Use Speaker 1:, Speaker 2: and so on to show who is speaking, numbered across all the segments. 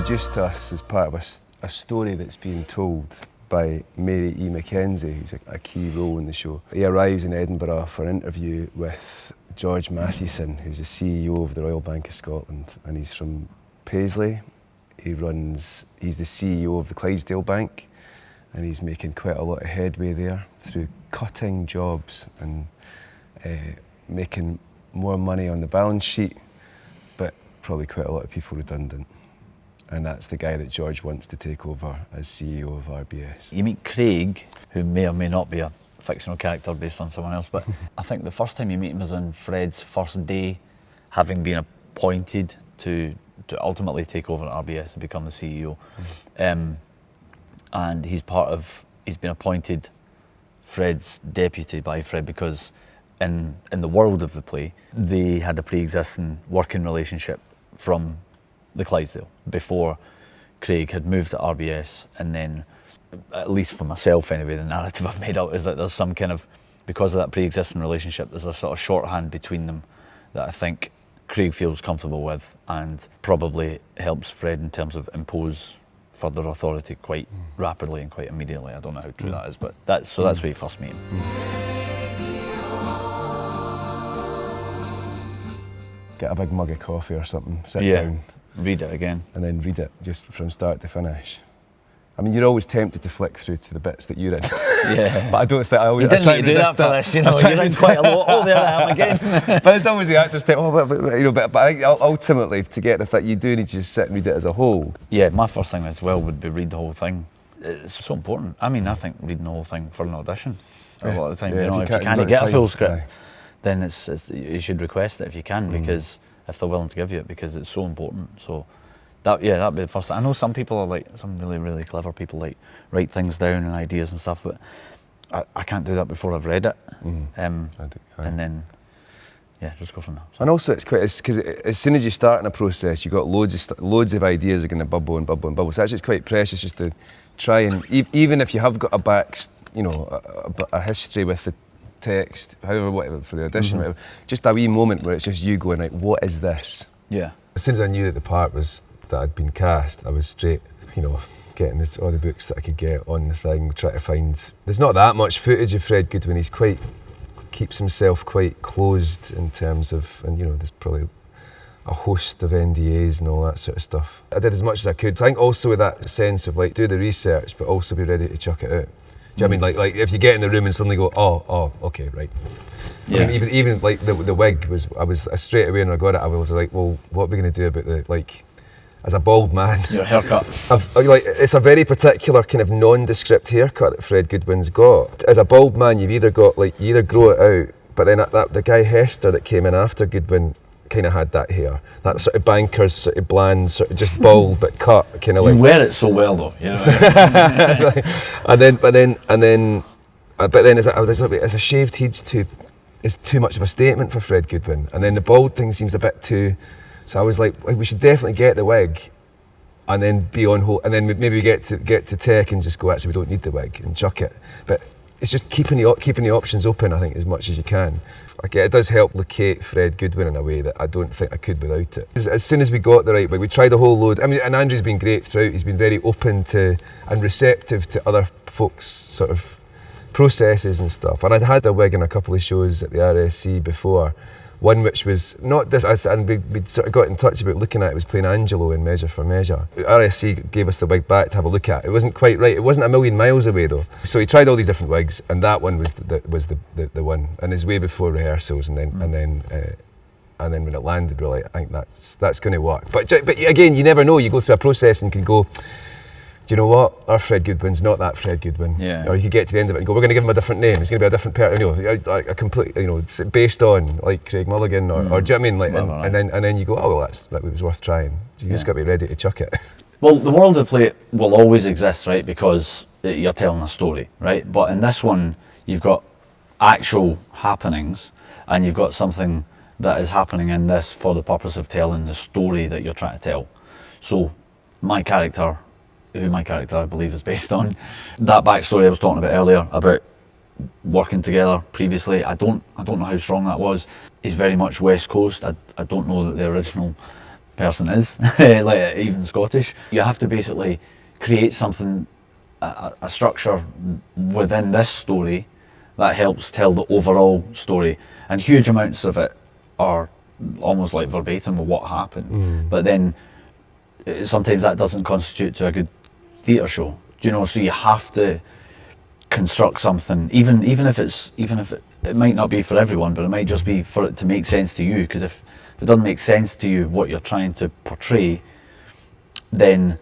Speaker 1: introduced to us as part of a story that's being told by Mary E. Mackenzie, who's a key role in the show. He arrives in Edinburgh for an interview with George Mathewson, who's the CEO of the Royal Bank of Scotland, and he's from Paisley. He's the CEO of the Clydesdale Bank, and he's making quite a lot of headway there through cutting jobs and making more money on the balance sheet, but probably quite a lot of people redundant. And that's the guy that George wants to take over as CEO of RBS.
Speaker 2: You meet Craig, who may or may not be a fictional character based on someone else, but I think the first time you meet him is on Fred's first day, having been appointed to ultimately take over at RBS and become the CEO. And he's been appointed Fred's deputy by Fred because in the world of the play, they had a pre-existing working relationship from the Clydesdale before Craig had moved to RBS. And then, at least for myself anyway, the narrative I've made out is that there's some kind of, because of that pre-existing relationship, there's a sort of shorthand between them that I think Craig feels comfortable with and probably helps Fred in terms of impose further authority quite rapidly and quite immediately. I don't know how true that is, but that's where you first meet him.
Speaker 1: Get a big mug of coffee or something, sit down.
Speaker 2: Read it again.
Speaker 1: And then read it just from start to finish. I mean, you're always tempted to flick through to the bits that you're in.
Speaker 2: Yeah.
Speaker 1: But I don't think I always...
Speaker 2: You didn't need to do that for this, you know, you're in quite a lot. Oh, there I am again.
Speaker 1: But it's always the actor's take, but I think ultimately, to get the thing, you do need to just sit and read it as a whole.
Speaker 2: Yeah, my first thing as well would be read the whole thing. It's so important. I mean, I think reading the whole thing for an audition a lot of the time, you know, if you can't get a full script, then you should request it if you can, because if they're willing to give you it, because it's so important. So that'd be the first thing. I know some people are like, some really, really clever people like write things down and ideas and stuff, but I can't do that before I've read it. And then, just go from there.
Speaker 1: And also it's because as soon as you start in a process, you've got loads of ideas are going to bubble and bubble and bubble. So actually it's quite precious just to try and, even if you have got a history with the text, whatever, for the audition, whatever, just a wee moment where it's just you going, like, what is this?
Speaker 2: Yeah.
Speaker 1: As soon as I knew that the part was, that I'd been cast, I was straight, getting all the books that I could get on the thing, trying to find... There's not that much footage of Fred Goodwin. He's keeps himself quite closed in terms of, and there's probably a host of NDAs and all that sort of stuff. I did as much as I could. So I think also with that sense of like, do the research, but also be ready to chuck it out. Do you know what I mean? Like if you get in the room and suddenly go, oh, okay, right. Yeah. I mean, even like the wig was, I was straight away when I got it, I was like, well, what are we going to do about the, like, as a bald man.
Speaker 2: Your haircut.
Speaker 1: It's a very particular kind of nondescript haircut that Fred Goodwin's got. As a bald man, you either grow it out, but then the guy Hester that came in after Goodwin kind of had that hair, that sort of banker's sort of bland, sort of just bald but cut, kind of like.
Speaker 2: You wear it so well though, you know.
Speaker 1: but then as a shaved head's too much of a statement for Fred Goodwin, and then the bald thing seems a bit too. So I was like, we should definitely get the wig, and then be on hold, and then maybe get to tech and just go, actually we don't need the wig, and chuck it. But it's just keeping the options open, I think, as much as you can. Like, it does help locate Fred Goodwin in a way that I don't think I could without it. As soon as we got the right wig, we tried a whole load. I mean, and Andrew's been great throughout. He's been very open to and receptive to other folks' sort of processes and stuff. And I'd had a wig in a couple of shows at the RSC before. One which was not this, and we'd sort of got in touch about looking at it, was playing Angelo in Measure for Measure. The RSC gave us the wig back to have a look at. It wasn't quite right. It wasn't a million miles away though. So he tried all these different wigs, and that one was the one. And it was way before rehearsals, and then when it landed, we were like, I think that's going to work. But again, you never know. You go through a process and can go, do you know what? Our Fred Goodwin's not that Fred Goodwin.
Speaker 2: Yeah.
Speaker 1: Or you could get to the end of it and go, we're going to give him a different name. It's going to be a different person, like a complete, it's based on like Craig Mulligan or do you know what I mean? Like, and then you go, oh well, it was worth trying. So you just got to be ready to chuck it.
Speaker 2: Well, the world of play will always exist, right? Because you're telling a story, right? But in this one, you've got actual happenings, and you've got something that is happening in this for the purpose of telling the story that you're trying to tell. So my character I believe is based on, that backstory I was talking about earlier about working together previously, I don't know how strong that was. He's very much West Coast. I don't know that the original person is, like even Scottish. You have to basically create something, a structure within this story that helps tell the overall story, and huge amounts of it are almost like verbatim of what happened. But then sometimes that doesn't constitute to a good theatre show, do you know? So you have to construct something, even if it might not be for everyone, but it might just be for it to make sense to you. Because if it doesn't make sense to you what you're trying to portray, then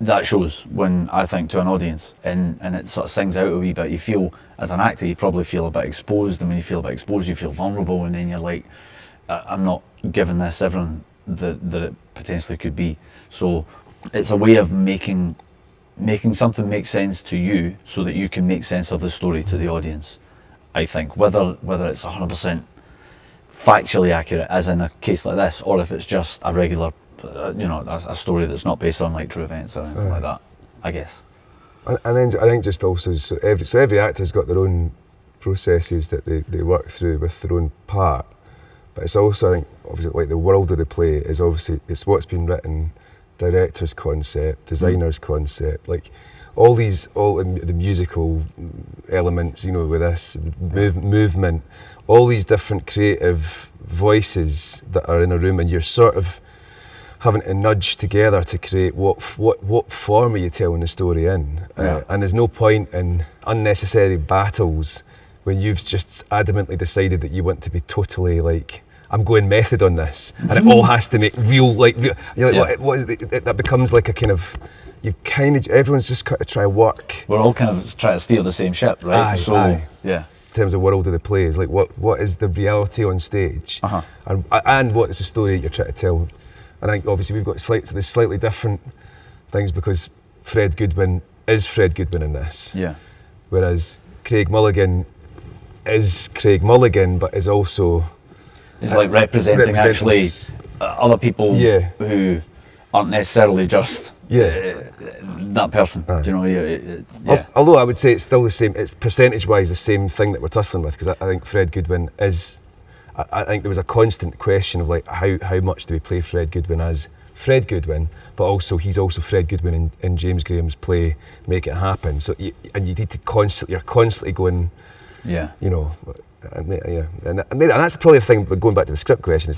Speaker 2: that shows, when I think, to an audience, and it sort of sings out a wee bit. You feel, as an actor, you probably feel a bit exposed, and when you feel a bit exposed, you feel vulnerable, and then you're like, I'm not giving this everything that it potentially could be. So it's a way of making something make sense to you, so that you can make sense of the story to the audience. I think whether it's 100% factually accurate, as in a case like this, or if it's just a regular, a story that's not based on like true events or anything like that, I guess.
Speaker 1: And then I think just also, so every actor's got their own processes that they work through with their own part. But it's also, I think, obviously, like the world of the play is obviously, it's what's been written, director's concept, designer's concept, like all the musical elements, with this movement, all these different creative voices that are in a room, and you're sort of having to nudge together to create what form are you telling the story in. And there's no point in unnecessary battles when you've just adamantly decided that you want to be totally like, I'm going method on this, and it all has to make real. You're like, what is it? That becomes like a kind of, everyone's just got to try work.
Speaker 2: We're all kind of trying to steer the same ship, right?
Speaker 1: Yeah. In terms of world of the play, is like what is the reality on stage, and what is the story that you're trying to tell. And I think obviously we've got there's slightly different things, because Fred Goodwin is Fred Goodwin in this. Yeah. Whereas Craig Mulligan is Craig Mulligan, but is also...
Speaker 2: It's like representing actually other people who aren't necessarily just that person.
Speaker 1: Although I would say it's still the same, it's percentage-wise the same thing that we're tussling with, because I think Fred Goodwin is... I think there was a constant question of like how much do we play Fred Goodwin as Fred Goodwin, but also he's also Fred Goodwin in James Graham's play Make It Happen. So you need to you're constantly going, and that's probably the thing. But going back to the script question,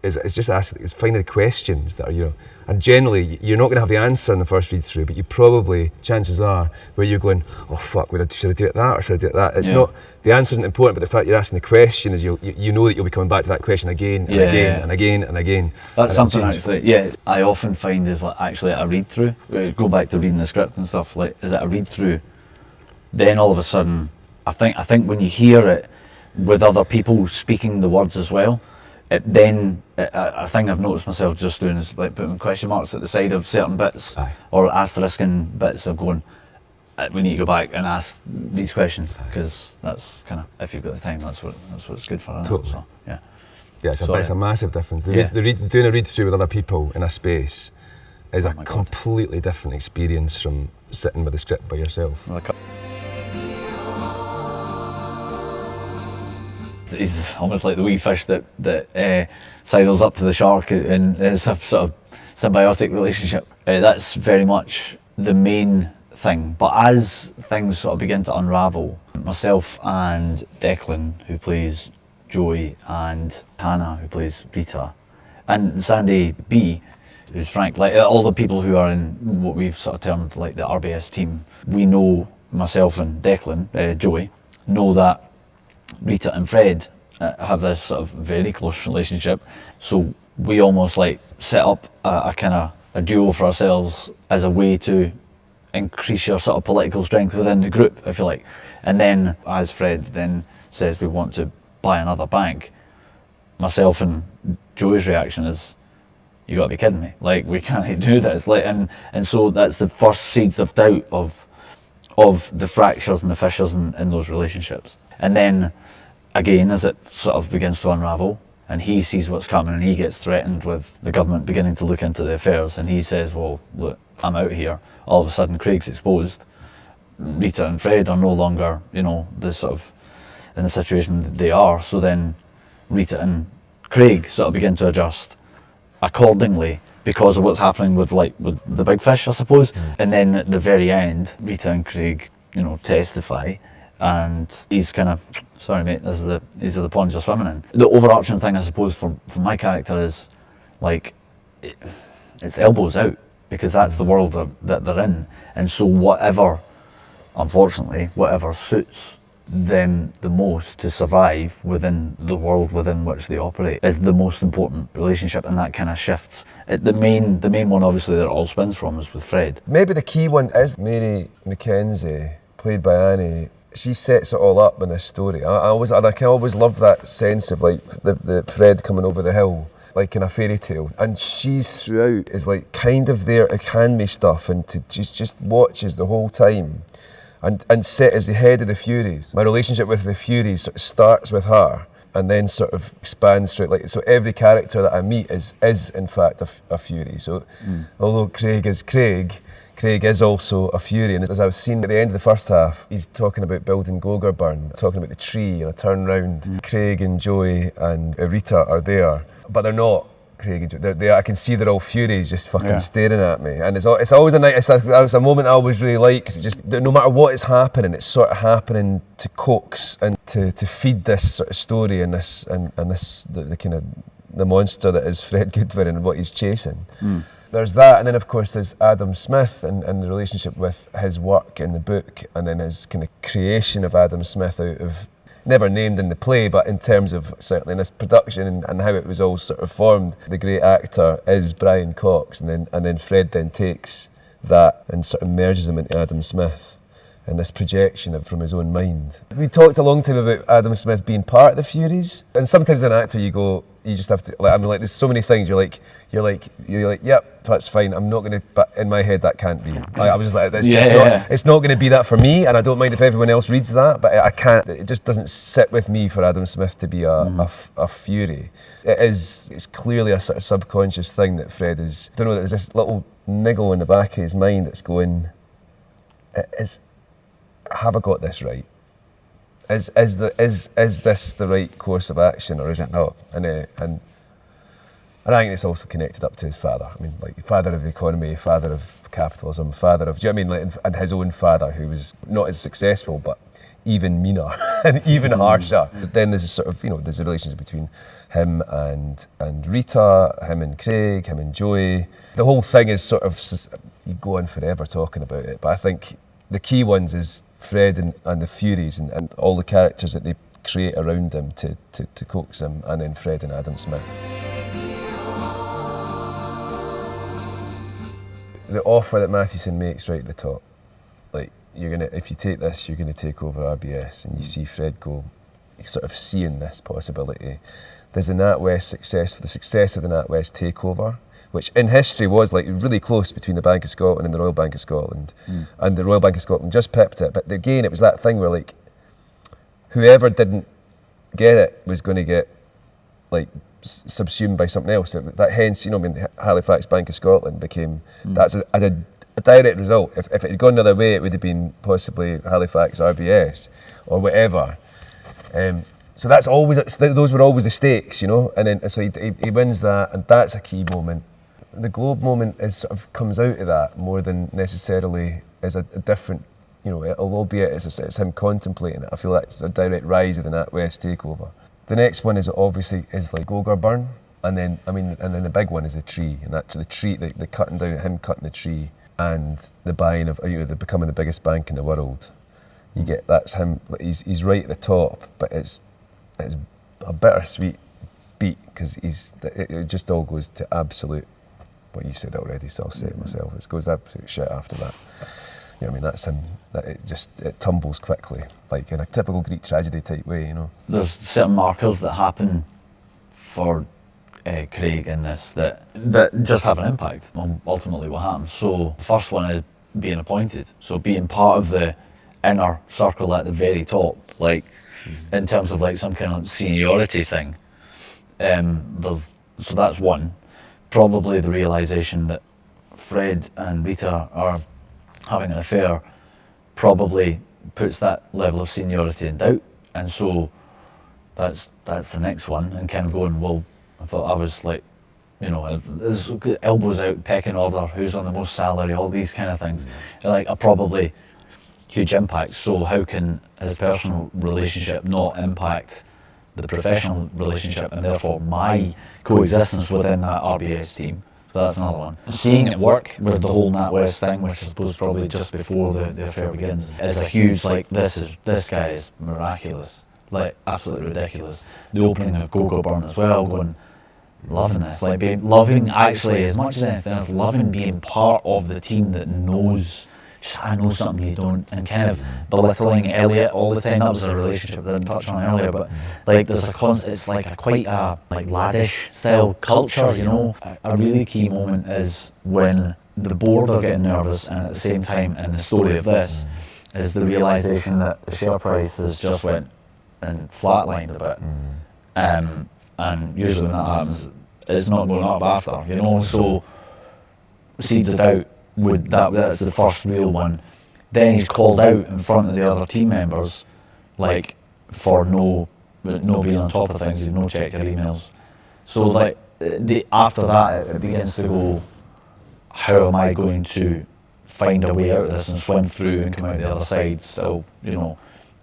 Speaker 1: it's just asking, it's finding the questions that are, and generally you're not going to have the answer in the first read through, but you probably, chances are, where you're going, oh fuck, should I do it that or should I do it that? It's not, the answer isn't important, but the fact you're asking the question is you know that you'll be coming back to that question again and again and again and again.
Speaker 2: That's something actually, I often find is like actually a read through, go back to reading the script and stuff, like, is it a read through, then all of a sudden, I think when you hear it with other people speaking the words as well, a thing I've noticed myself just doing is like putting question marks at the side of certain bits, or asterisking bits of going, we need to go back and ask these questions, because that's kind of, if you've got the time, that's what's good for it.
Speaker 1: Totally.
Speaker 2: So,
Speaker 1: it's a massive difference. Doing a read through with other people in a space is a completely different experience from sitting with the script by yourself.
Speaker 2: He's almost like the wee fish that sidles up to the shark, and it's a sort of symbiotic relationship. That's very much the main thing. But as things sort of begin to unravel, myself and Declan, who plays Joey, and Hannah, who plays Rita, and Sandy B, who's Frank, like all the people who are in what we've sort of termed like the RBS team, we know, myself and Declan, Joey, know that Rita and Fred have this sort of very close relationship, so we almost like set up a kind of a duo for ourselves as a way to increase your sort of political strength within the group, if you like. And then as Fred then says we want to buy another bank, myself and Joey's reaction is, you gotta be kidding me, like we can't do this, like, and so that's the first seeds of doubt of the fractures and the fissures in those relationships. And then again, as it sort of begins to unravel and he sees what's coming and he gets threatened with the government beginning to look into the affairs, and he says, well, look, I'm out here. All of a sudden Craig's exposed. Rita and Fred are no longer, the sort of in the situation that they are. So then Rita and Craig sort of begin to adjust accordingly because of what's happening with the big fish, I suppose. And then at the very end, Rita and Craig, testify, and he's kind of, sorry mate, these are the ponds you're swimming in. The overarching thing, I suppose, for my character is it's elbows out, because that's the world that they're in, and so whatever suits them the most to survive within the world within which they operate is the most important relationship, and that kind of shifts. The main one, obviously, that it all spins from is with Fred.
Speaker 1: Maybe the key one is Mary Mackenzie, played by Annie. She sets it all up in this story. I can always love that sense of the Fred coming over the hill, like in a fairy tale, and she's throughout is kind of there to hand me stuff and to just watches the whole time. And set as the head of the Furies. My relationship with the Furies sort of starts with her and then sort of expands through. So every character that I meet is in fact a Fury. So although Craig is Craig is also a Fury. And as I've seen at the end of the first half, he's talking about building Gogarburn, talking about the tree, turn round. Craig and Joey and Rita are there, but they're not. Craig and Joey, I can see they're all Furies just fucking staring at me, and it's always it's a moment I always really like, because it just, no matter what is happening, it's sort of happening to coax and to feed this sort of story and this the kind of the monster that is Fred Goodwin and what he's chasing. There's that, and then of course there's Adam Smith and the relationship with his work in the book, and then his kind of creation of Adam Smith out of, never named in the play, but in terms of certainly in this production and how it was all sort of formed. The great actor is Brian Cox, and then Fred then takes that and sort of merges him into Adam Smith and this projection from his own mind. We talked a long time about Adam Smith being part of the Furies, and sometimes as an actor you just have to, there's so many things you're like, yep, that's fine, I'm not going to, but in my head that can't be. I was just like, it's not going to be that for me, and I don't mind if everyone else reads that, but I can't, it just doesn't sit with me for Adam Smith to be a Fury. It's clearly a sort of subconscious thing that Fred is, I don't know, there's this little niggle in the back of his mind that's going, have I got this right? Is this the right course of action, or is it not? And I think it's also connected up to his father. I mean, father of the economy, father of capitalism, father of, do you know what I mean? And his own father, who was not as successful, but even meaner and even harsher. But then there's a sort of, there's a relationship between him and Rita, him and Craig, him and Joey. The whole thing is sort of, you go on forever talking about it, but I think the key ones is Fred and the Furies and all the characters that they create around him to coax him, and then Fred and Adam Smith. The offer that Mathewson makes right at the top, if you take this, you're gonna take over RBS, and you see Fred go, sort of seeing this possibility. There's the NatWest success, the success of the NatWest takeover, which in history was really close between the Bank of Scotland and the Royal Bank of Scotland. And the Royal Bank of Scotland just pipped it. But again, it was that thing where whoever didn't get it was going to get subsumed by something else. That hence, Halifax Bank of Scotland became, that's as a direct result. If it had gone the other way, it would have been possibly Halifax RBS or whatever. So that's always, those were always the stakes, and then so he wins that, and that's a key moment. The Globe moment comes out of that more than necessarily as a different, albeit it's him contemplating it. I feel that's a direct rise of the NatWest takeover. The next one is obviously Gogarburn, and then the big one is the tree, and actually the tree, the cutting down, him cutting the tree, and the buying of, the becoming the biggest bank in the world. You get, that's him. He's right at the top, but it's a bittersweet beat, because it just all goes to absolute, what you said already, so I'll say it myself, it goes to absolute shit after that. That's him, that it tumbles quickly, in a typical Greek tragedy type way,
Speaker 2: There's certain markers that happen for Craig in this that just have an impact on ultimately what happens. So the first one is being appointed, so being part of the inner circle at the very top, in terms of some kind of seniority thing. So that's one. Probably the realisation that Fred and Rita are having an affair probably puts that level of seniority in doubt, and so that's the next one, and kind of going, well, I thought I was You know, there's elbows out, pecking order, who's on the most salary, all these kind of things, like, are probably huge impacts. So how can his personal relationship not impact the professional relationship, and therefore my coexistence within that RBS team? So that's another one. Seeing it work with the whole NatWest thing, which I suppose probably just before the affair begins, is a huge, like, this guy is miraculous, like, absolutely ridiculous. The opening of Go Burn as well, going, loving this, like, loving, actually, as much as anything else, loving being part of the team that knows, just, I know something you don't, and kind of belittling Elliot all the time. That was a relationship that I didn't touch on earlier, but like, there's it's like a quite a, like, laddish style culture, you know. A really key moment is when the board are getting nervous, and at the same time, in the story of this, is the realisation that the share price has just went and flatlined a bit. And usually when that happens, it's not going up after, you know. So seeds of doubt, that's the first real one. Then he's called out in front of the other team members, like, for no being on top of things. You've no checked your emails. So, like, after that, it begins to go, how am I going to find a way out of this and swim through and come out the other side still, you know,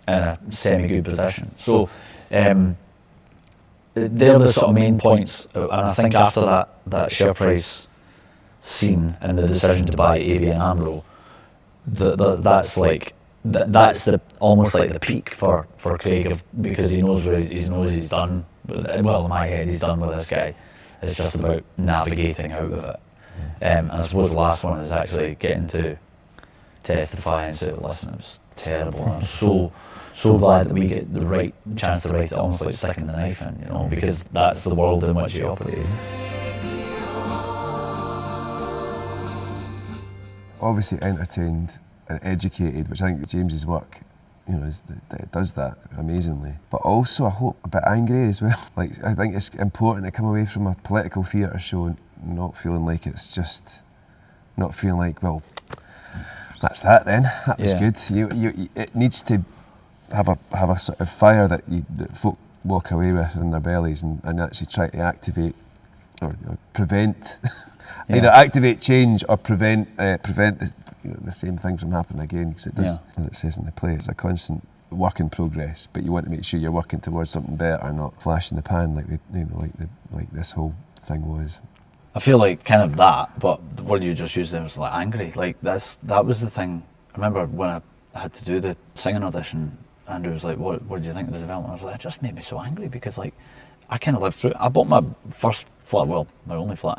Speaker 2: in a semi-good position. So they're the sort of main points, and I think after that share price scene and the decision to buy ABN AMRO, that's like that's almost like the peak for Craig, because he knows he's done. Well, in my head, he's done with this guy. It's just about navigating out of it. And I suppose the last one is actually getting to testify and say, listen, it was terrible. And I'm so glad that we get the right chance to write it, almost like sticking the knife in, you know, because that's the world in which he operated.
Speaker 1: Obviously entertained and educated, which I think James's work, you know, it does that amazingly. But also, I hope, a bit angry as well. Like, I think it's important to come away from a political theatre show not feeling like it's just, not feeling like, well, that's that then. That was good. It needs to have a sort of fire that folk walk away with in their bellies, and actually try to activate or prevent, either activate change or prevent the same thing from happening again. Because it does, as it says in the play, it's a constant work in progress. But you want to make sure you're working towards something better, not flash in the pan like this whole thing was.
Speaker 2: I feel like kind of that, but the word you just used there was like angry. Like that was the thing. I remember when I had to do the singing audition, Andrew was like, what do you think of the development? I was like, it just made me so angry, because like I kind of lived through it. I bought my first flat, well, my only flat,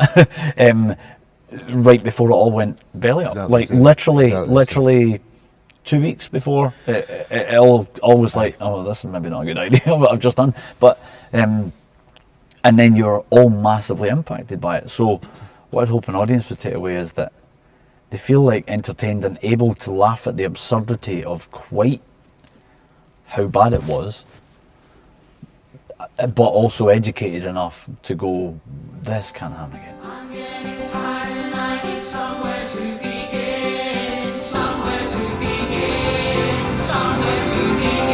Speaker 2: right before it all went belly up. Like literally 2 weeks before it all was like, oh, this is maybe not a good idea what I've just done. But and then you're all massively impacted by it. So what I'd hope an audience would take away is that they feel like entertained and able to laugh at the absurdity of quite how bad it was, but also educated enough to go, this can't happen again. I'm getting tired and I need somewhere to begin, somewhere to begin, somewhere to begin.